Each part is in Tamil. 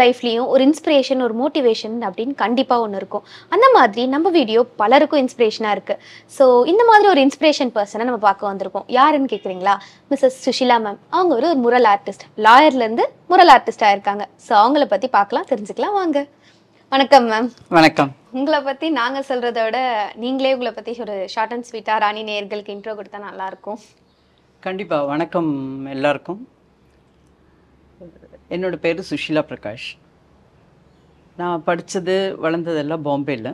லைஃப்லயும் ஒரு இன்ஸ்பிரேஷன் ஒரு மோட்டிவேஷன் அப்படின்னு கண்டிப்பா ஒன்று இருக்கும். அந்த மாதிரி நம்ம வீடியோ பலருக்கும் இன்ஸ்பிரேஷனா இருக்கு. ஸோ இந்த மாதிரி ஒரு இன்ஸ்பிரேஷன் பர்சனை நம்ம பார்க்க வந்திருக்கோம். யாருன்னு கேட்குறீங்களா? Mrs Sushila ma'am. அவங்க ஒரு முரல் ஆர்டிஸ்ட், லாயர்லேருந்து முரல் ஆர்டிஸ்டாக இருக்காங்க. ஸோ அவங்கள பற்றி பார்க்கலாம், தெரிஞ்சுக்கலாம் வாங்க. வணக்கம் மேம். வணக்கம். உங்களை பற்றி நாங்கள் சொல்கிறத விட நீங்களே உங்களை பற்றி ஒரு ஷார்ட் அண்ட் ஸ்வீட்டாக ராணி நேயர்களுக்கு இன்ட்ரோ கொடுத்தா நல்லாயிருக்கும். கண்டிப்பாக. வணக்கம் எல்லாருக்கும். என்னோட பேர் சுஷிலா பிரகாஷ். நான் படித்தது வளர்ந்ததெல்லாம் பாம்பேயில்.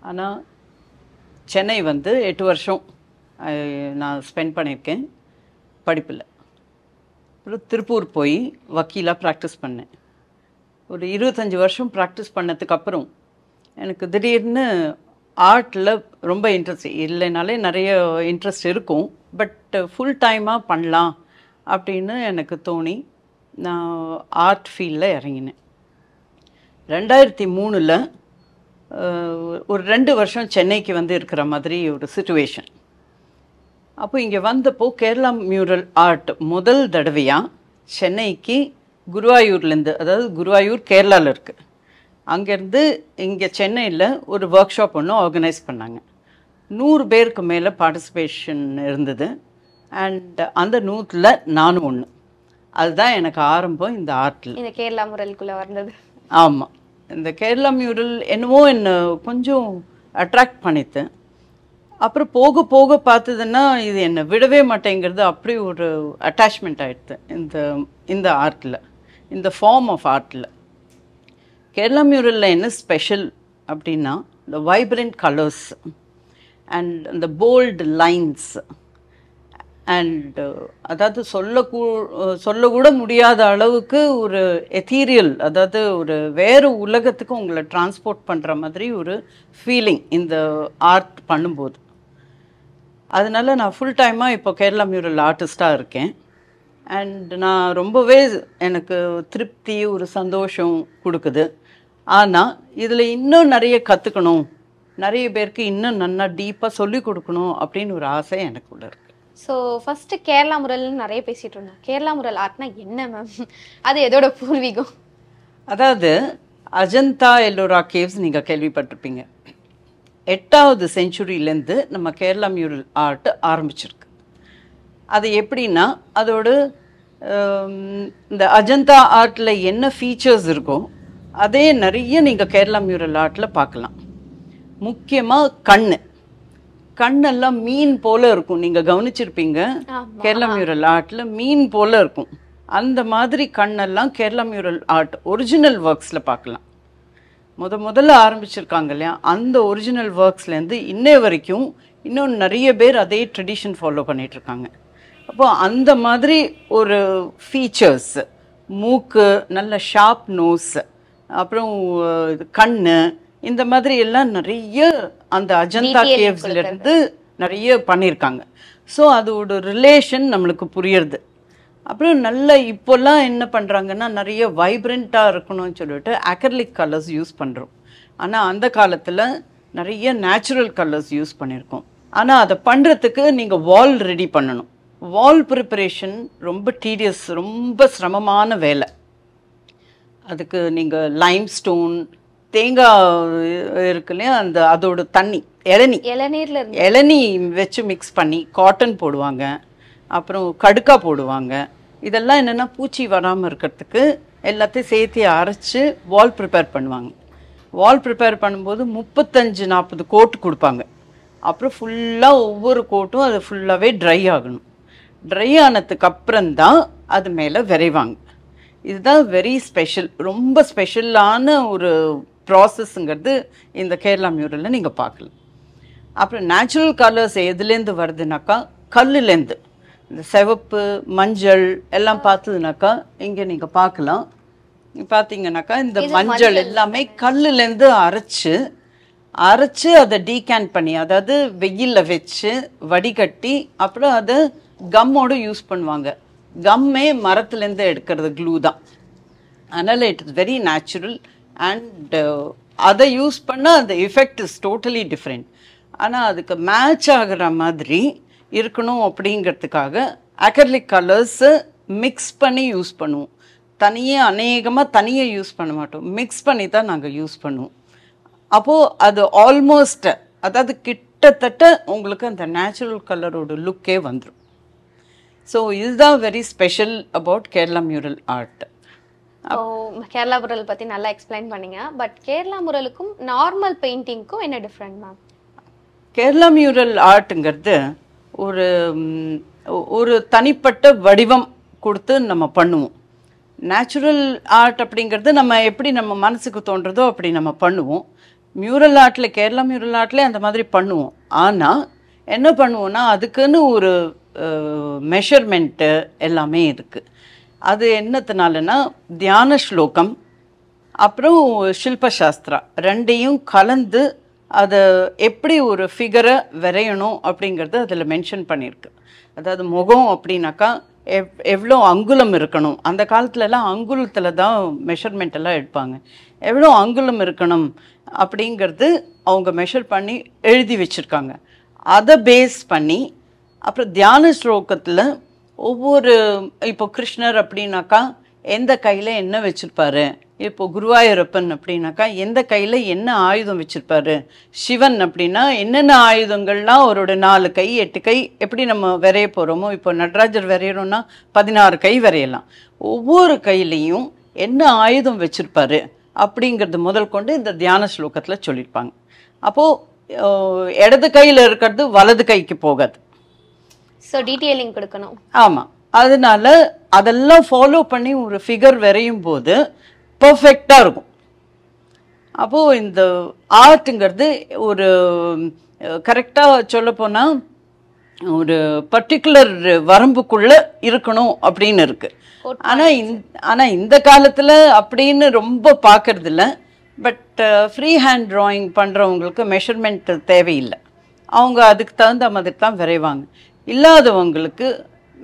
ஆனால் சென்னை 8 வருஷம் நான் ஸ்பெண்ட் பண்ணியிருக்கேன் படிப்பில். அப்புறம் திருப்பூர் போய் வக்கீலாக ப்ராக்டிஸ் பண்ணேன். ஒரு 25 வருஷம் ப்ராக்டிஸ் பண்ணதுக்கப்புறம் எனக்கு திடீர்னு ஆர்ட்டில் ரொம்ப இன்ட்ரெஸ்ட் இல்லைனாலே நிறைய இன்ட்ரெஸ்ட் இருக்கும். பட் ஃபுல் டைமாக பண்ணலாம் அப்படின்னு எனக்கு தோணி நான் ஆர்ட் ஃபீல்டில் இறங்கினேன். 2003 ஒரு 2 வருஷம் சென்னைக்கு இருக்கிற மாதிரி ஒரு சிச்சுவேஷன். அப்போ இங்கே வந்தப்போ கேரளா மியூரல் ஆர்ட் முதல் தடவையாக சென்னைக்கு குருவாயூர்லேருந்து, அதாவது குருவாயூர் கேரளாவில் இருக்குது, அங்கேருந்து இங்கே சென்னையில் ஒரு ஒர்க் ஷாப் ஒன்று ஆர்கனைஸ் பண்ணாங்க. 100 பேருக்கு மேலே பார்ட்டிசிபேஷன் இருந்தது. அண்ட் அந்த 100ல் நானும் ஒன்று. அதுதான் எனக்கு ஆரம்பம் இந்த ஆர்ட்டில். இந்த கேரளா முரலுக்குள்ளே வந்தது. ஆமாம். இந்த கேரளா மியூரல் என்னவோ என்னை கொஞ்சம் அட்ராக்ட் பண்ணித்து. அப்புறம் போக போக பார்த்ததுன்னா இது என்னை விடவே மாட்டேங்கிறது. அப்படி ஒரு அட்டாச்மெண்ட் ஆகிடுது இந்த ஆர்ட்டில், இந்த ஃபார்ம் ஆஃப் ஆர்ட்டில். கேரளா மியூரலில் என்ன ஸ்பெஷல் அப்படின்னா இந்த வைப்ரண்ட் கலர்ஸ் அண்ட் அந்த போல்டு லைன்ஸ் அண்ட் அதாவது சொல்லக்கூட முடியாத அளவுக்கு ஒரு எத்தீரியல், அதாவது ஒரு வேறு உலகத்துக்கு உங்களை டிரான்ஸ்போர்ட் பண்ணுற மாதிரி ஒரு ஃபீலிங் இந்த ஆர்ட் பண்ணும்போது. அதனால நான் ஃபுல் டைமாக இப்போ கேரளா மியூரல் ஆர்டிஸ்டாக இருக்கேன். அண்ட் நான் ரொம்பவே எனக்கு திருப்தி, ஒரு சந்தோஷம் கொடுக்குது. ஆனால் இதில் இன்னும் நிறைய கற்றுக்கணும், நிறைய பேருக்கு இன்னும் நல்லா டீப்பாக சொல்லிக் கொடுக்கணும் அப்படின்னு ஒரு ஆசை எனக்குள்ள இருக்குது. ஸோ ஃபஸ்ட்டு கேரளா முரல்னு நிறைய பேசிகிட்டு இருந்தோம். கேரளா முரல் ஆர்ட்னா என்ன மேம்? அது எதோட பூர்வீகம்? அதாவது அஜந்தா எல்லோரா கேவ்ஸ் நீங்கள் கேள்விப்பட்டிருப்பீங்க. 8வது செஞ்சுரியிலேருந்து நம்ம கேரளா மியூரல் ஆர்ட் ஆரம்பிச்சிருக்கு. அது எப்படின்னா அதோட இந்த அஜந்தா ஆர்ட்டில் என்ன ஃபீச்சர்ஸ் இருக்கோ அதே நிறைய நீங்கள் கேரளா மியூரல் ஆர்ட்டில் பார்க்கலாம். முக்கியமாக கண்ணெல்லாம் மீன் போல இருக்கும். நீங்கள் கவனிச்சிருப்பீங்க, கேரளா மியூரல் ஆர்ட்டில் மீன் போல இருக்கும். அந்த மாதிரி கண்ணெல்லாம் கேரளா மியூரல் ஆர்ட் ஒரிஜினல் ஒர்க்ஸில் பார்க்கலாம். முதல்ல ஆரம்பிச்சிருக்காங்க இல்லையா, அந்த ஒரிஜினல் ஒர்க்ஸ்லேருந்து இன்னே வரைக்கும் இன்னும் நிறைய பேர் அதே ட்ரெடிஷன் ஃபாலோ பண்ணிகிட்ருக்காங்க. அப்போது அந்த மாதிரி ஒரு ஃபீச்சர்ஸ், மூக்கு, நல்ல ஷார்ப் நோஸ், அப்புறம் கண், இந்த மாதிரி எல்லாம் நிறைய அந்த அஜந்தா கேவ்ஸ்லேருந்து நிறைய பண்ணியிருக்காங்க. ஸோ அதோட ரிலேஷன் நம்மளுக்கு புரியுறது. அப்புறம் நல்ல இப்போல்லாம் என்ன பண்ணுறாங்கன்னா நிறைய வைப்ரண்ட்டாக இருக்கணும்னு சொல்லிட்டு அக்ரிலிக் கலர்ஸ் யூஸ் பண்ணுறோம். ஆனால் அந்த காலத்தில் நிறைய நேச்சுரல் கலர்ஸ் யூஸ் பண்ணியிருக்கோம். ஆனால் அதை பண்ணுறதுக்கு நீங்கள் வால் ரெடி பண்ணணும். வால் ப்ரிப்பரேஷன் ரொம்ப டீடியஸ், ரொம்ப சிரமமான வேலை. அதுக்கு நீங்கள் லைம்ஸ்டோன், தேங்காய் இருக்கு இல்லையா, அதோட தண்ணி, இளநீ வச்சு மிக்ஸ் பண்ணி காட்டன் போடுவாங்க, அப்புறம் கடுக்கா போடுவாங்க. இதெல்லாம் என்னென்னா பூச்சி வராமல் இருக்கிறதுக்கு எல்லாத்தையும் சேர்த்து அரைச்சி வால் ப்ரிப்பேர் பண்ணுவாங்க. வால் ப்ரிப்பேர் பண்ணும்போது 35-40 கோட் கொடுப்பாங்க. அப்புறம் ஃபுல்லாக ஒவ்வொரு கோட்டும் அது ஃபுல்லாகவே ட்ரை ஆகணும். ட்ரை ஆனதுக்கு அப்புறம்தான் அது மேலே விரைவாங்க. இதுதான் வெரி ஸ்பெஷல், ரொம்ப ஸ்பெஷலான ஒரு ப்ராசஸ்ங்கிறது இந்த கேரளா மியூரலில் நீங்கள் பார்க்கலாம். அப்புறம் நேச்சுரல் கலர்ஸ் எதுலேருந்து வருதுனாக்கா கல்லுலேருந்து. இந்த சிவப்பு, மஞ்சள் எல்லாம் பார்த்ததுனாக்கா இங்கே நீங்கள் பார்க்கலாம். பார்த்தீங்கன்னாக்கா இந்த மஞ்சள் எல்லாமே கல்லுலேருந்து அரைச்சு அதை டீகேன் பண்ணி, அதாவது வெயிலில் வச்சு வடிகட்டி அப்புறம் அதை கம்மோடு யூஸ் பண்ணுவாங்க. கம்மே மரத்துலேருந்து எடுக்கிறது, க்ளூ தான். அதனால் it is very natural. And அதை யூஸ் பண்ணால் அந்த எஃபெக்ட் இஸ் டோட்டலி டிஃப்ரெண்ட். ஆனால் அதுக்கு மேட்ச் ஆகிற மாதிரி இருக்கணும் அப்படிங்கிறதுக்காக அக்ரிலிக் கலர்ஸு மிக்ஸ் பண்ணி யூஸ் பண்ணுவோம். தனியாக அநேகமாக தனியாக யூஸ் பண்ண மாட்டோம், மிக்ஸ் பண்ணி தான் நாங்கள் யூஸ் பண்ணுவோம். அப்போது அது ஆல்மோஸ்ட், அதாவது கிட்டத்தட்ட உங்களுக்கு அந்த நேச்சுரல் கலரோட லுக்கே வந்துடும். ஸோ இதுதான் very special about Kerala mural art. Kerala mural பற்றி நல்லா எக்ஸ்பிளைன் பண்ணீங்க. பட் கேரளா முரலுக்கும் நார்மல் பெயிண்டிங்க்கும் என்ன டிஃப்ரெண்ட் மேம்? கேரளா மியூரல் ஆர்ட்டுங்கிறது ஒரு ஒரு தனிப்பட்ட வடிவம் கொடுத்து நம்ம பண்ணுவோம். நேச்சுரல் ஆர்ட் அப்படிங்கிறது நம்ம எப்படி நம்ம மனசுக்கு தோன்றதோ அப்படி நம்ம பண்ணுவோம். மியூரல் ஆர்ட்டில், கேரளா மியூரல் ஆர்ட்லேயே அந்த மாதிரி பண்ணுவோம். ஆனால் என்ன பண்ணுவோன்னா அதுக்குன்னு ஒரு மெஷர்மெண்ட்டு எல்லாமே இருக்குது. அது என்னத்தினாலனா தியான ஸ்லோகம் அப்புறம் ஷில்பசாஸ்திரா ரெண்டையும் கலந்து அதை எப்படி ஒரு ஃபிகரை வரையணும் அப்படிங்கிறது அதில் மென்ஷன் பண்ணியிருக்கு. அதாவது முகம் அப்படின்னாக்கா எவ்வளோ அங்குலம் இருக்கணும், அந்த காலத்துலலாம் அங்குலத்தில் தான் மெஷர்மெண்ட் எல்லாம் எடுப்பாங்க. எவ்வளோ அங்குலம் இருக்கணும் அப்படிங்கிறது அவங்க மெஷர் பண்ணி எழுதி வச்சுருக்காங்க. அதை பேஸ் பண்ணி அப்புறம் தியான ஸ்லோகத்தில் ஒவ்வொரு, இப்போ கிருஷ்ணர் அப்படின்னாக்கா எந்த கையில் என்ன வச்சுருப்பாரு, இப்போ குருவாயூரப்பன் அப்படின்னாக்கா எந்த கையில் என்ன ஆயுதம் வச்சுருப்பாரு, சிவன் அப்படின்னா என்னென்ன ஆயுதங்கள்லாம் அவரோட 4 கை 8 கை எப்படி நம்ம வரைய போகிறோமோ, இப்போ நடராஜர் வரையணும்னா 16 கை வரையலாம். ஒவ்வொரு கையிலையும் என்ன ஆயுதம் வச்சுருப்பாரு அப்படிங்கிறது முதல் கொண்டு இந்த தியான ஸ்லோகத்தில் சொல்லியிருப்பாங்க. அப்போது இடது கையில் இருக்கிறது வலது கைக்கு போகாது. ஸோ டீட்டெயிலிங் கொடுக்கணும். ஆமாம், அதனால அதெல்லாம் ஃபாலோ பண்ணி ஒரு ஃபிகர் வரையும் போது பர்ஃபெக்டாக இருக்கும். அப்போது இந்த ஆர்ட்டுங்கிறது ஒரு கரெக்டாக சொல்லப்போனால் ஒரு பர்டிகுலர் வரம்புக்குள்ளே இருக்கணும் அப்படின்னு இருக்குது. ஆனால் இந்த காலத்தில் அப்படின்னு ரொம்ப பார்க்கறதில்ல. பட் ஃப்ரீ ஹேண்ட் ட்ராயிங் பண்ணுறவங்களுக்கு மெஷர்மெண்ட் தேவையில்லை, அவங்க அதுக்கு தகுந்த மாதிரி தான் வரைவாங்க. இல்லாதவங்களுக்கு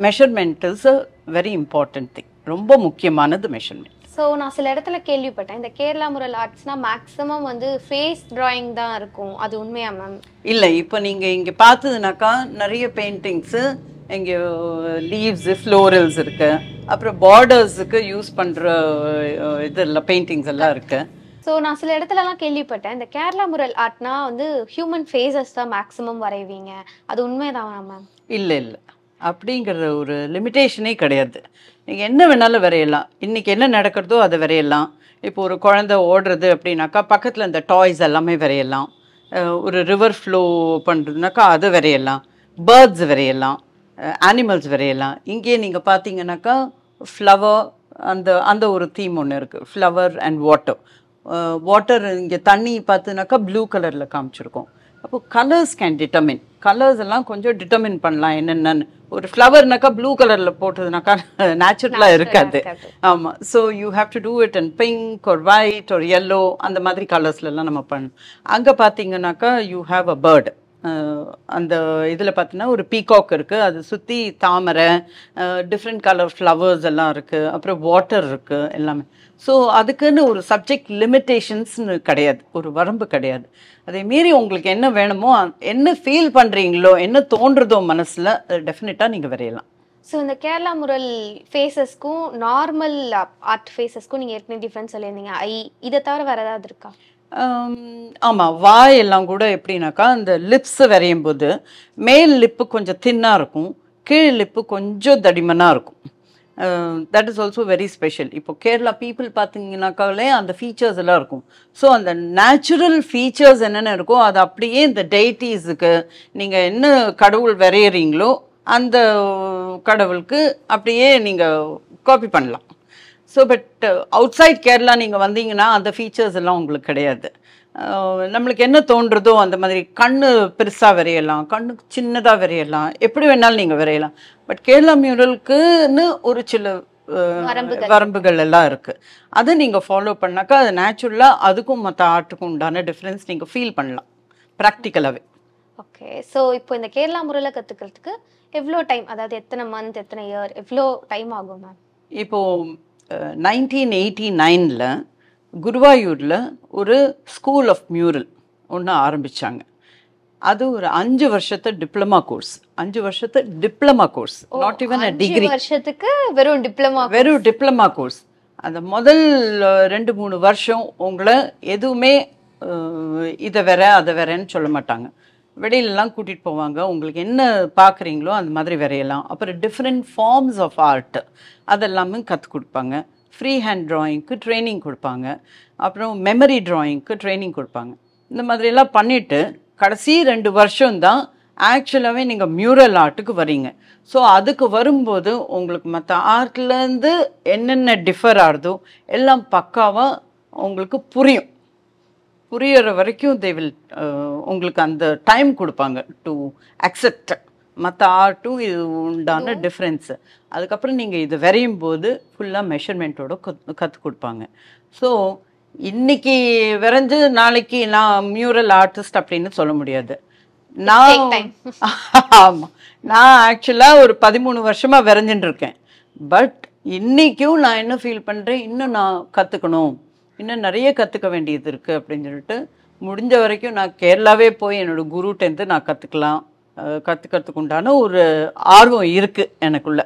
measurement is a very important thing, ரொம்ப முக்கியமானது மெஷர்மெண்ட். ஸோ நான் சில இடத்துல கேள்விப்பட்டேன், இந்த கேரளா முரல் ஆர்ட்ஸ்னால் மேக்ஸிமம் வந்து ஃபேஸ் ட்ராயிங் தான் இருக்கும், அது உண்மையா மேம்? இல்லை, இப்போ நீங்கள் இங்கே பார்த்ததுனாக்கா நிறைய பெயிண்டிங்ஸு இங்கே லீவ்ஸு ஃப்ளோரல்ஸ் இருக்குது, அப்புறம் பார்டர்ஸுக்கு யூஸ் பண்ணுற இதெல்லாம் பெயிண்டிங்ஸ் எல்லாம் இருக்குது. ஸோ நான் சில இடத்துலலாம் கேள்விப்பட்டேன், இந்த கேரளா முரல் ஆர்ட்னா வந்து ஹியூமன் ஃபேஸஸ் தான் மேக்ஸிமம் வரைவீங்க, அது உண்மைதான் மேம்? இல்லை இல்லை, அப்படிங்கிற ஒரு லிமிட்டேஷனே கிடையாது. நீங்கள் என்ன வேணாலும் வரையலாம். இன்றைக்கி என்ன நடக்கிறதோ அதை வரையலாம். இப்போ ஒரு குழந்தை ஓடுறது அப்படின்னாக்கா பக்கத்தில் இந்த டாய்ஸ் எல்லாமே வரையலாம். ஒரு ரிவர் ஃப்ளோ பண்ணுறதுனாக்கா அது வரையலாம். பேர்ட்ஸ் வரையலாம், அனிமல்ஸ் வரையலாம். இங்கேயே நீங்கள் பார்த்தீங்கன்னாக்கா ஃப்ளவர், அந்த ஒரு தீம் ஒன்று இருக்குது, ஃப்ளவர் அண்ட் வாட்டர். வாட்டர் இங்கே தண்ணி பார்த்துனாக்கா ப்ளூ கலரில் காமிச்சிருக்கோம். அப்போது கலர்ஸ் கேன் டிட்டர்மின், கலர்ஸ் எல்லாம் கொஞ்சம் டிட்டர்மின் பண்ணலாம் என்னென்னு. ஒரு ஃப்ளவர்னாக்கா ப்ளூ கலரில் போட்டதுனாக்கா நேச்சுரலாக இருக்காது. ஆமாம், so you have to do it and pink ஒரு ஒயிட் ஒரு எல்லோ, அந்த மாதிரி கலர்ஸ்லாம் நம்ம பண்ணணும். அங்கே பார்த்தீங்கன்னாக்கா யூ ஹாவ் அ பேர்டு. அந்த இதில் பார்த்தீங்கன்னா ஒரு பீகாக் இருக்குது, அது சுற்றி தாமரை, டிஃப்ரெண்ட் கலர் ஃப்ளவர்ஸ் எல்லாம் இருக்குது, அப்புறம் வாட்டர் இருக்குது எல்லாமே. ஸோ அதுக்குன்னு ஒரு சப்ஜெக்ட் லிமிட்டேஷன்ஸ்னு கிடையாது, ஒரு வரம்பு கிடையாது. அதே மீறி உங்களுக்கு என்ன வேணுமோ, என்ன ஃபீல் பண்ணுறீங்களோ, என்ன தோன்றதோ மனசில், டெஃபினட்டாக நீங்கள் வரையலாம். ஸோ இந்த கேரளா முரல் ஃபேஸஸ்க்கும் நார்மல் ஆர்ட் ஃபேஸஸ்க்கும் நீங்கள் ஏற்கனவே டிஃப்ரென்ஸ் சொல்லியிருந்தீங்க, இதை தவிர வேறு ஏதாவது இருக்கா? ஆமாம், வாயெல்லாம் கூட எப்படின்னாக்கா அந்த லிப்ஸை வரையும் போது மேல் லிப்பு கொஞ்சம் தின்னாக இருக்கும், கீழ் லிப்பு கொஞ்சம் தடிமனாக இருக்கும். That is also very special. இப்போ கேரளா பீப்புள் பார்த்தீங்கன்னாக்காலே அந்த ஃபீச்சர்ஸ் எல்லாம் இருக்கும். ஸோ அந்த நேச்சுரல் ஃபீச்சர்ஸ் என்னென்ன இருக்கோ அது அப்படியே இந்த டெய்டிஸுக்கு நீங்கள் என்ன கடவுள் வரைகிறீங்களோ அந்த கடவுளுக்கு அப்படியே நீங்கள் காப்பி பண்ணலாம். So but outside Kerala நீங்கள் வந்தீங்கன்னா அந்த ஃபீச்சர்ஸ் எல்லாம் உங்களுக்கு கிடையாது. நம்மளுக்கு என்ன தோன்றதோ அந்த மாதிரி கண்ணு பெருசாக வரையலாம், கண்ணுக்கு சின்னதாக வரையலாம், எப்படி வேணாலும் நீங்கள் வரையலாம். பட் கேரளா மியூரலுக்குன்னு ஒரு சில வரம்புகள் எல்லாம் இருக்குது. அதை நீங்கள் ஃபாலோ பண்ணாக்கா அது நேச்சுரலாக அதுக்கும் மற்ற ஆர்ட்டுக்கும் உண்டான டிஃப்ரென்ஸ் நீங்கள் ஃபீல் பண்ணலாம் ப்ராக்டிக்கலாகவே. ஓகே, ஸோ இப்போ இந்த கேரளா முரலை கற்றுக்கிறதுக்கு எவ்வளோ டைம், அதாவது எத்தனை மந்த், எத்தனை இயர், எவ்வளோ டைம் ஆகும் மேம்? இப்போது 1989 குருவாயூரில் ஒரு ஸ்கூல் ஆஃப் மியூரல் ஒன்று ஆரம்பித்தாங்க. அது ஒரு 5 வருஷத்து டிப்ளமா கோர்ஸ். 5 வருஷத்து diploma course, not even a degree. 5 வருஷத்துக்கு வெறும் டிப்ளமா கோர்ஸ். அந்த முதல் 2-3 வருஷம் உங்களை எதுவுமே இதை வேற அதை வேறன்னு சொல்ல மாட்டாங்க. வெளியிலலாம் கூட்டிகிட்டு போவாங்க. உங்களுக்கு என்ன பார்க்குறீங்களோ அந்த மாதிரி வரையலாம். அப்புறம் டிஃப்ரெண்ட் ஃபார்ம்ஸ் ஆஃப் ஆர்ட் அதெல்லாமே கற்றுக் கொடுப்பாங்க. ஃப்ரீ ஹேண்ட் ட்ராயிங்க்கு ட்ரைனிங் கொடுப்பாங்க. அப்புறம் மெமரி ட்ராயிங்க்கு ட்ரைனிங் கொடுப்பாங்க. இந்த மாதிரியெல்லாம் பண்ணிவிட்டு கடைசி 2 வருஷம்தான் ஆக்சுவலாகவே நீங்கள் மியூரல் ஆர்ட்டுக்கு வரீங்க. ஸோ அதுக்கு வரும்போது உங்களுக்கு மற்ற ஆர்ட்லேருந்து என்னென்ன டிஃபர் ஆகுதோ எல்லாம் பக்காவாக உங்களுக்கு புரியிற வரைக்கும் தே வில் உங்களுக்கு அந்த டைம் கொடுப்பாங்க டு அக்செப்ட் மற்ற ஆர்ட்டும் இது உண்டான டிஃப்ரென்ஸு. அதுக்கப்புறம் நீங்கள் இது வரையும் போது ஃபுல்லாக மெஷர்மெண்ட்டோட கற்றுக் கொடுப்பாங்க. ஸோ இன்னைக்கு வரைஞ்சு நாளைக்கு நான் மியூரல் ஆர்டிஸ்ட் அப்படின்னு சொல்ல முடியாது. ஆமாம், நான் ஆக்சுவலாக ஒரு 13 வருஷமாக வரைஞ்சிட்டு இருக்கேன். பட் இன்றைக்கும் நான் என்ன ஃபீல் பண்ணுறேன், இன்னும் நான் கற்றுக்கணும், இன்னும் நிறைய கற்றுக்க வேண்டியது இருக்குது அப்படின்னு சொல்லிட்டு முடிஞ்ச வரைக்கும் நான் கேரளாவே போய் என்னோடய குருட்டேருந்து நான் கற்றுக்கிறதுக்கு உண்டான ஒரு ஆர்வம் இருக்குது எனக்குள்ள.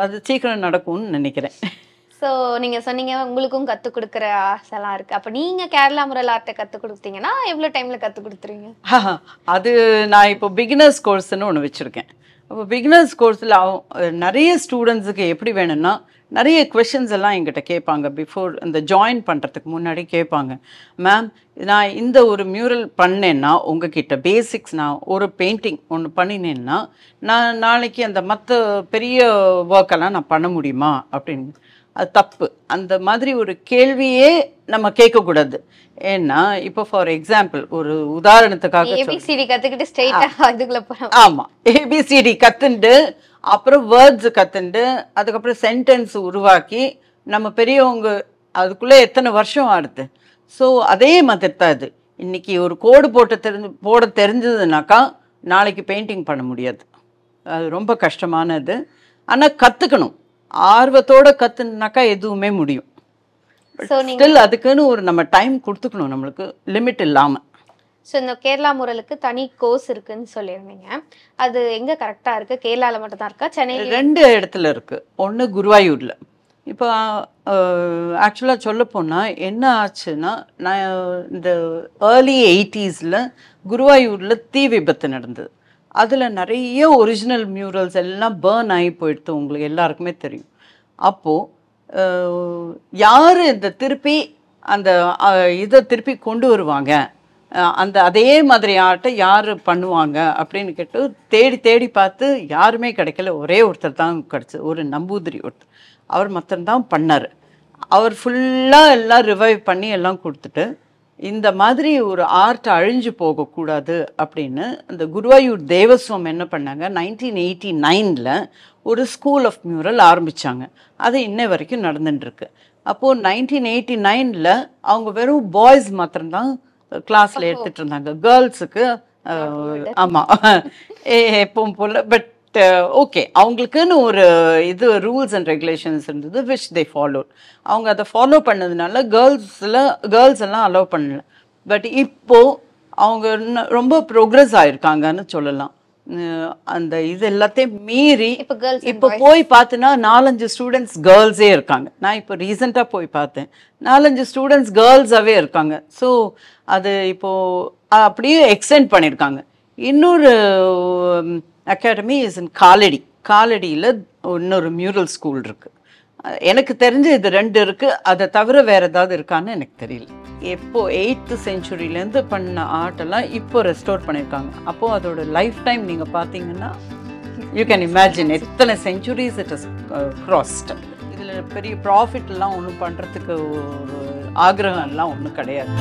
அது சீக்கிரம் நடக்கும்னு நினைக்கிறேன். ஸோ நீங்கள் சொன்னீங்க உங்களுக்கும் கற்றுக் கொடுக்குற ஆசைலாம் இருக்குது. அப்போ நீங்கள் கேரளா முரல் ஆர்ட்டை கற்றுக் கொடுத்தீங்கன்னா எவ்வளோ டைமில் கற்றுக் கொடுத்துருவீங்க? அது நான் இப்போ பிகினர்ஸ் கோர்ஸ்ன்னு ஒன்று வச்சுருக்கேன். அப்போ பிகினர்ஸ் கோர்ஸில் நிறைய ஸ்டூடெண்ட்ஸுக்கு எப்படி வேணும்னா நிறைய கொஷின்ஸ் எல்லாம் எங்கிட்ட கேட்பாங்க. பிஃபோர் இந்த ஜாயின் பண்ணுறதுக்கு முன்னாடி கேட்பாங்க, மேம் நான் இந்த ஒரு மியூரல் பண்ணேன்னா உங்ககிட்ட பேசிக்ஸ் நான் ஒரு பெயிண்டிங் ஒன்று பண்ணினேன்னா நான் நாளைக்கு அந்த மற்ற பெரிய ஒர்க்கெல்லாம் நான் பண்ண முடியுமா அப்படின்னு. அது தப்பு. அந்த மாதிரி ஒரு கேள்வியே நம்ம கேட்கக்கூடாது. ஏன்னா இப்போ ஃபார் எக்ஸாம்பிள் ஒரு உதாரணத்துக்காக ஏபிசிடி கற்றுக்கிட்டு ஸ்ட்ரெயிட்டாக இதுக்குள்ள போகிறோம். ஆமாம், ஏபிசிடி கற்றுண்டு அப்புறம் வேர்ட்ஸு கற்றுண்டு அதுக்கப்புறம் சென்டென்ஸ் உருவாக்கி நம்ம பெரியவங்க அதுக்குள்ளே எத்தனை வருஷம் ஆடுது. ஸோ அதே மாதிரி தான் இது. இன்றைக்கி ஒரு கோடு போட தெரிஞ்சதுனாக்கா நாளைக்கு பெயிண்டிங் பண்ண முடியாது. அது ரொம்ப கஷ்டமானது. ஆனால் கற்றுக்கணும், ஆர்வத்தோடு கற்றுனாக்கா எதுவுமே முடியும். ஸ்டில் அதுக்குன்னு ஒரு நம்ம டைம் கொடுத்துக்கணும், நம்மளுக்கு லிமிட் இல்லாமல். ஸோ இந்த கேரளா முரலுக்கு தனி கோர்ஸ் இருக்குன்னு சொல்லியிருந்தீங்க. அது எங்கே கரெக்டாக இருக்குது? கேரளாவில் மட்டும் தான் இருக்கா, சென்னையில்? 2 இடத்துல இருக்குது. ஒன்று குருவாயூரில். இப்போ ஆக்சுவலாக சொல்லப்போனால் என்ன ஆச்சுன்னா, நான் இந்த ஏர்லி 80s குருவாயூரில் தீ விபத்து நடந்தது. அதில் நிறைய ஒரிஜினல் மியூரல்ஸ் எல்லாம் பேர்ன் ஆகி போயிடுது, உங்களுக்கு எல்லாருக்குமே தெரியும். அப்போது யார் இந்த திருப்பி அந்த இதை திருப்பி கொண்டு வருவாங்க, அந்த அதே மாதிரி ஆர்ட்டை யார் பண்ணுவாங்க அப்படின்னு கேட்டு தேடி பார்த்து யாருமே கிடைக்கல. ஒரே ஒருத்தர் தான் கிடச்சி, ஒரு நம்பூதிரி ஒருத்தர். அவர் மாத்திரம்தான் பண்ணார். அவர் ஃபுல்லாக எல்லாம் ரிவைவ் பண்ணி எல்லாம் கொடுத்துட்டு இந்த மாதிரி ஒரு ஆர்ட் அழிஞ்சு போகக்கூடாது அப்படின்னு அந்த குருவாயூர் தேவஸ்வம் என்ன பண்ணாங்க, 1989 ஒரு ஸ்கூல் ஆஃப் மியூரல் ஆரம்பித்தாங்க. அது இன்ன வரைக்கும் நடந்துட்டுருக்கு. அப்போது 1989 அவங்க வெறும் பாய்ஸ் மாத்திரம்தான் கிளாஸில் எடுத்துகிட்டு இருந்தாங்க. கேர்ள்ஸுக்கு ஆமாம் எப்பவும் போல். பட் ஓகே, அவங்களுக்குன்னு ஒரு இது ரூல்ஸ் அண்ட் ரெகுலேஷன்ஸ் இருந்தது, விச் தே ஃபாலோ. அவங்க அதை ஃபாலோ பண்ணதுனால கேர்ள்ஸ் எல்லாம் அலோவ் பண்ணல. பட் இப்போது அவங்க ரொம்ப ப்ரோக்ரஸ் ஆகிருக்காங்கன்னு சொல்லலாம். அந்த இது எல்லாத்தையும் மீறி இப்போ போய் பார்த்தினா 4-5 ஸ்டூடெண்ட்ஸ் கேர்ள்ஸே இருக்காங்க. நான் இப்போ ரீசெண்டாக போய் பார்த்தேன், 4-5 ஸ்டூடெண்ட்ஸ் கேர்ள்ஸாகவே இருக்காங்க. ஸோ அது இப்போது அப்படியே எக்ஸ்டெண்ட் பண்ணியிருக்காங்க. இன்னொரு அகாடமி இஸ் இன் காலடியில் இன்னொரு மியூரல் ஸ்கூல் இருக்குது. எனக்கு தெரிஞ்சு இது 2 இருக்குது. அதை தவிர வேறு ஏதாவது இருக்கான்னு எனக்கு தெரியல. எப்போது 8th செஞ்சுரியிலேருந்து பண்ண ஆர்ட்டெல்லாம் இப்போ ரெஸ்டோர் பண்ணியிருக்காங்க. அப்போது அதோட லைஃப் டைம் நீங்கள் பார்த்தீங்கன்னா யூ கேன் இமேஜின் எத்தனை செஞ்சுரிஸ் இட் இஸ் க்ராஸ்ட். இதில் பெரிய ப்ராஃபிட்லாம் ஒன்றும் பண்ணுறதுக்கு ஒரு ஆக்ரகம்லாம் ஒன்றும் கிடையாது.